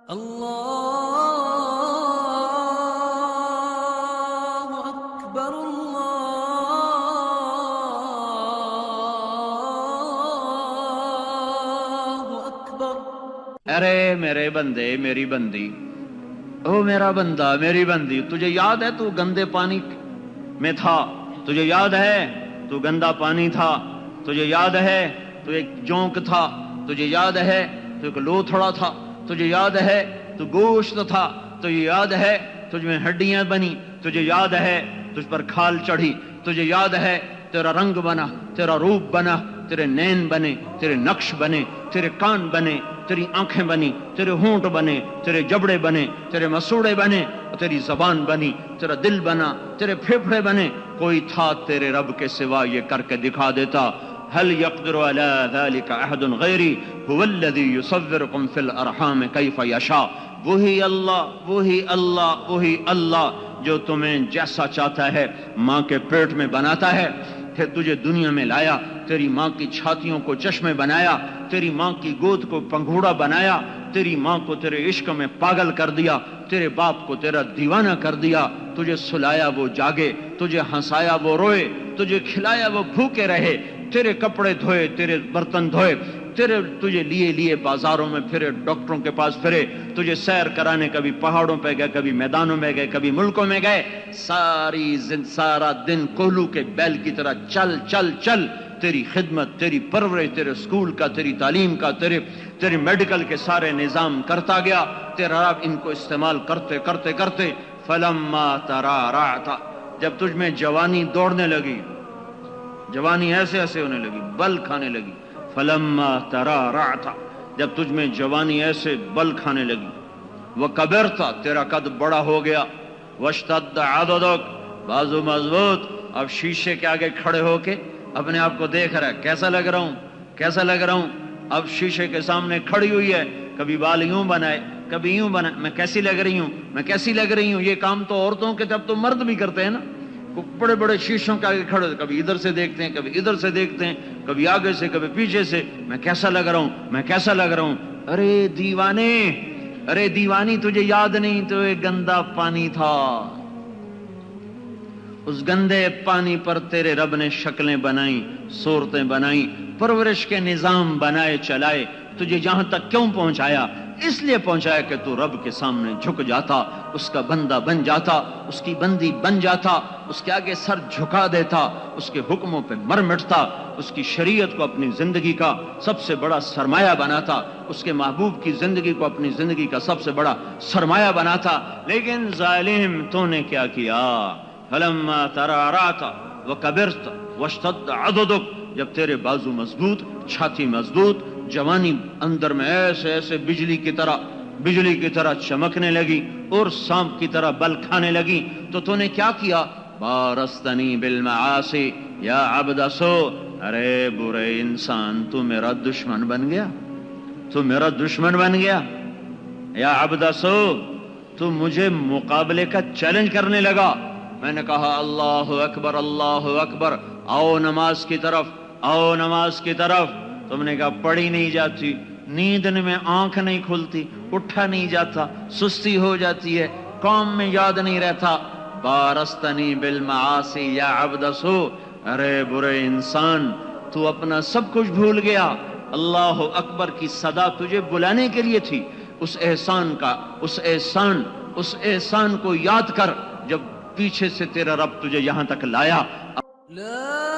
اللہ اکبر اللہ اکبر۔ ارے میرے بندے میری بندی، او میرا بندہ میری بندی، تجھے یاد ہے تو گندے پانی میں تھا؟ تجھے یاد ہے تو گندا پانی تھا؟ تجھے یاد ہے تو ایک جونک تھا؟ تجھے یاد ہے تو ایک لوتھڑا تھا؟ تجھے یاد ہے تو گوشت تھا؟ تجھے یاد ہے تجھ میں ہڈیاں بنی؟ تجھے یاد ہے تجھ پر کھال چڑھی؟ تجھے یاد ہے تیرا رنگ بنا، تیرا روپ بنا، تیرے نین بنے، تیرے نقش بنے، تیرے کان بنے، تیری آنکھیں بنی، تیرے ہونٹ بنے، تیرے جبڑے بنے، تیرے مسوڑے بنے، تیری زبان بنی، تیرا دل بنا، تیرے پھیپھڑے بنے۔ کوئی تھا تیرے رب کے سوا یہ کر کے دکھا دیتا؟ هل يقدر على ذلك احد غیری هو الذی یصورکم فی الارحام کیف یشاء۔ وہی اللہ وہی اللہ وہی اللہ جو تمہیں جیسا چاہتا ہے ماں کے پیٹ میں بناتا ہے، پھر تجھے دنیا میں لایا، تیری ماں کی چھاتیوں کو چشمے بنایا، تیری ماں کی گود کو پنگھوڑا بنایا، تیری ماں کو تیرے عشق میں پاگل کر دیا، تیرے باپ کو تیرا دیوانہ کر دیا، تجھے سلایا وہ جاگے، تجھے ہنسایا وہ روئے، تجھے کھلایا وہ بھوکے رہے، تیرے کپڑے دھوئے، تیرے برتن دھوئے، تجھے لیے بازاروں میں پھرے، ڈاکٹروں کے پاس پھرے، تجھے سیر کرانے کبھی پہاڑوں پہ گئے، کبھی میدانوں میں گئے، کبھی ملکوں میں گئے، سارا دن کوہلو کے بیل کی طرح چل چل چل، تیری خدمت، تیری پرورش، تیرے اسکول کا، تیری تعلیم کا، تیرے میڈیکل کے سارے نظام کرتا گیا، تیرا رب ان کو استعمال کرتے کرتے کرتے فلما ترعرعت، جب تجھ میں جوانی دوڑنے لگی، جوانی ایسے ایسے ہونے لگی، بل کھانے لگی، فلما ترعرعت، جب تجھ میں جوانی ایسے بل کھانے لگی، وکبرت، تیرا قد بڑا ہو گیا، واشتد عضدک، بازو مضبوط، اب شیشے کے آگے کھڑے ہو کے اپنے آپ کو دیکھ رہا ہے، کیسا لگ رہا ہوں کیسا لگ رہا ہوں، اب شیشے کے سامنے کھڑی ہوئی ہے، کبھی بال یوں بنائے کبھی یوں بنائے، میں کیسی لگ رہی ہوں میں کیسی لگ رہی ہوں۔ یہ کام تو عورتوں کے جب تو مرد بھی کرتے ہیں نا، بڑے بڑے شیشوں کے آگے کھڑے، کبھی ادھر سے دیکھتے ہیں کبھی ادھر سے دیکھتے ہیں، کبھی آگے سے کبھی پیچھے سے، میں کیسا لگ رہا ہوں میں کیسا لگ رہا ہوں۔ ارے دیوانے، ارے دیوانی، تجھے یاد نہیں تو ایک گندا پانی تھا، اس گندے پانی پر تیرے رب نے شکلیں بنائیں، صورتیں بنائیں، پرورش کے نظام بنائے چلائے، تجھے یہاں تک کیوں پہنچایا؟ اس لیے پہنچایا کہ تو رب کے سامنے جھک جاتا، اس کا بندہ بن جاتا، اس کی بندی بن جاتا، اس کے آگے سر جھکا دیتا، اس کے حکموں پہ مر مٹتا، اس کی شریعت کو اپنی زندگی کا سب سے بڑا سرمایہ بناتا، اس کے محبوب کی زندگی کو اپنی زندگی کا سب سے بڑا سرمایہ بناتا۔ لیکن ظالم، تو نے کیا کیا؟ فلما ترعرعت وکبرت واشتد عضدک، جب تیرے بازو مضبوط، چھاتی مضبوط، جوانی اندر میں ایسے ایسے بجلی کی طرح چمکنے لگی اور سانپ کی طرح بل کھانے لگی، تو نے کیا کیا؟ بارستنی بالمعاصی یا عبد سو، ارے برے انسان، تو میرا دشمن بن گیا، تو میرا دشمن بن گیا، یا عبد سو، تو مجھے مقابلے کا چیلنج کرنے لگا۔ میں نے کہا اللہ اکبر اللہ اکبر، آؤ نماز کی طرف، آؤ نماز کی طرف، تم نے کہا پڑھی نہیں جاتی، نیند میں آنکھ نہیں کھلتی، اٹھا نہیں جاتا، سستی ہو جاتی ہے، قوم میں یاد نہیں رہتا۔ بارستنی بالمعاصی یا عبد سو، ارے برے انسان، تو اپنا سب کچھ بھول گیا، اللہ اکبر کی صدا تجھے بلانے کے لیے تھی، اس احسان کو یاد کر جب پیچھے سے تیرا رب تجھے یہاں تک لایا۔ لا